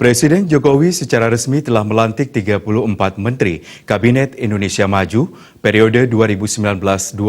Presiden Jokowi secara resmi telah melantik 34 Menteri Kabinet Indonesia Maju periode 2019-2024.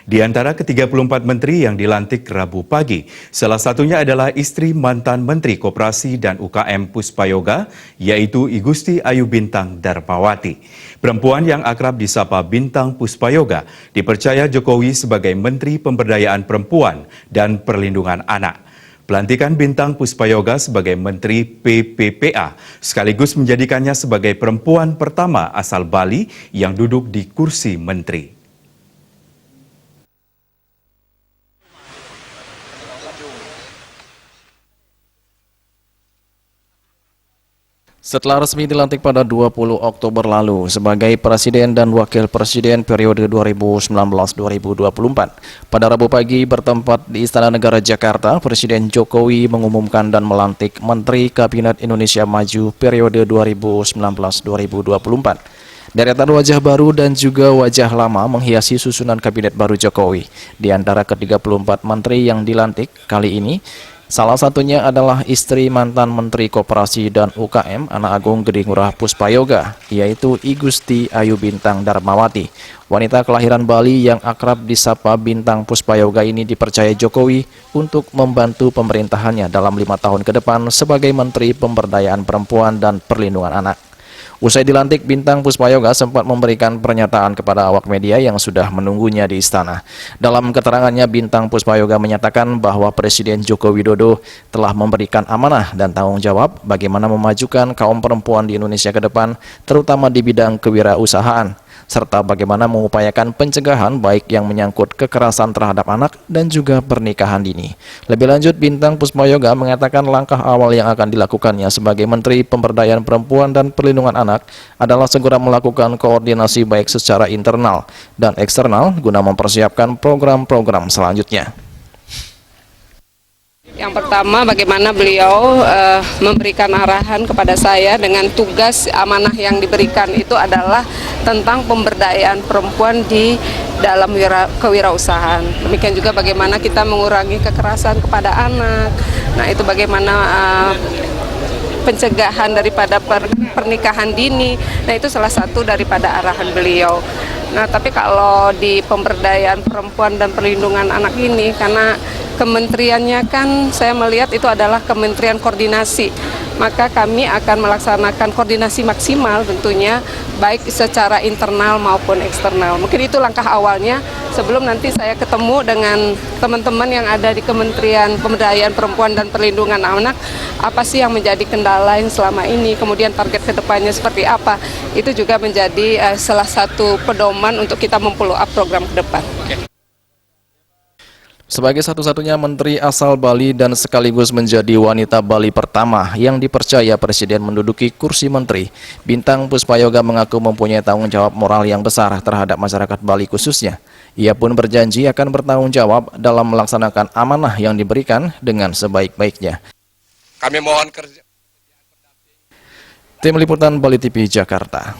Di antara ke-34 Menteri yang dilantik Rabu pagi, salah satunya adalah istri mantan Menteri Koperasi dan UKM Puspayoga, yaitu I Gusti Ayu Bintang Darmawati. Perempuan yang akrab disapa Bintang Puspayoga dipercaya Jokowi sebagai Menteri Pemberdayaan Perempuan dan Perlindungan Anak. Pelantikan Bintang Puspayoga sebagai Menteri PPPA sekaligus menjadikannya sebagai perempuan pertama asal Bali yang duduk di kursi menteri. Setelah resmi dilantik pada 20 Oktober lalu sebagai Presiden dan Wakil Presiden periode 2019-2024, pada Rabu pagi bertempat di Istana Negara Jakarta, Presiden Jokowi mengumumkan dan melantik Menteri Kabinet Indonesia Maju periode 2019-2024. Deretan wajah baru dan juga wajah lama menghiasi susunan Kabinet baru Jokowi. Di antara ke-34 Menteri yang dilantik kali ini, salah satunya adalah istri mantan Menteri Koperasi dan UKM Anak Agung Gede Ngurah Puspayoga, yaitu I Gusti Ayu Bintang Darmawati. Wanita kelahiran Bali yang akrab disapa Bintang Puspayoga ini dipercaya Jokowi untuk membantu pemerintahannya dalam 5 tahun ke depan sebagai Menteri Pemberdayaan Perempuan dan Perlindungan Anak. Usai dilantik, Bintang Puspayoga sempat memberikan pernyataan kepada awak media yang sudah menunggunya di istana. Dalam keterangannya, Bintang Puspayoga menyatakan bahwa Presiden Joko Widodo telah memberikan amanah dan tanggung jawab bagaimana memajukan kaum perempuan di Indonesia ke depan, terutama di bidang kewirausahaan, serta bagaimana mengupayakan pencegahan baik yang menyangkut kekerasan terhadap anak dan juga pernikahan dini. Lebih lanjut, Bintang Puspayoga mengatakan langkah awal yang akan dilakukannya sebagai Menteri Pemberdayaan Perempuan dan Perlindungan Anak adalah segera melakukan koordinasi baik secara internal dan eksternal guna mempersiapkan program-program selanjutnya. Yang pertama, bagaimana beliau memberikan arahan kepada saya dengan tugas amanah yang diberikan itu adalah tentang pemberdayaan perempuan di dalam kewirausahaan. Demikian juga bagaimana kita mengurangi kekerasan kepada anak. Nah, itu bagaimana pencegahan daripada pernikahan dini. Nah, itu salah satu daripada arahan beliau. Nah, tapi kalau di pemberdayaan perempuan dan perlindungan anak ini, karena kementeriannya kan saya melihat itu adalah kementerian koordinasi, maka kami akan melaksanakan koordinasi maksimal tentunya baik secara internal maupun eksternal. Mungkin itu langkah awalnya sebelum nanti saya ketemu dengan teman-teman yang ada di Kementerian Pemberdayaan Perempuan dan Perlindungan Anak, apa sih yang menjadi kendala yang selama ini, kemudian target kedepannya seperti apa. Itu juga menjadi salah satu pedoman untuk kita memfollow up program ke depan. Sebagai satu-satunya menteri asal Bali dan sekaligus menjadi wanita Bali pertama yang dipercaya Presiden menduduki kursi menteri, Bintang Puspayoga mengaku mempunyai tanggung jawab moral yang besar terhadap masyarakat Bali khususnya. Ia pun berjanji akan bertanggung jawab dalam melaksanakan amanah yang diberikan dengan sebaik-baiknya. Kami mohon kerja. Tim Liputan Bali TV Jakarta.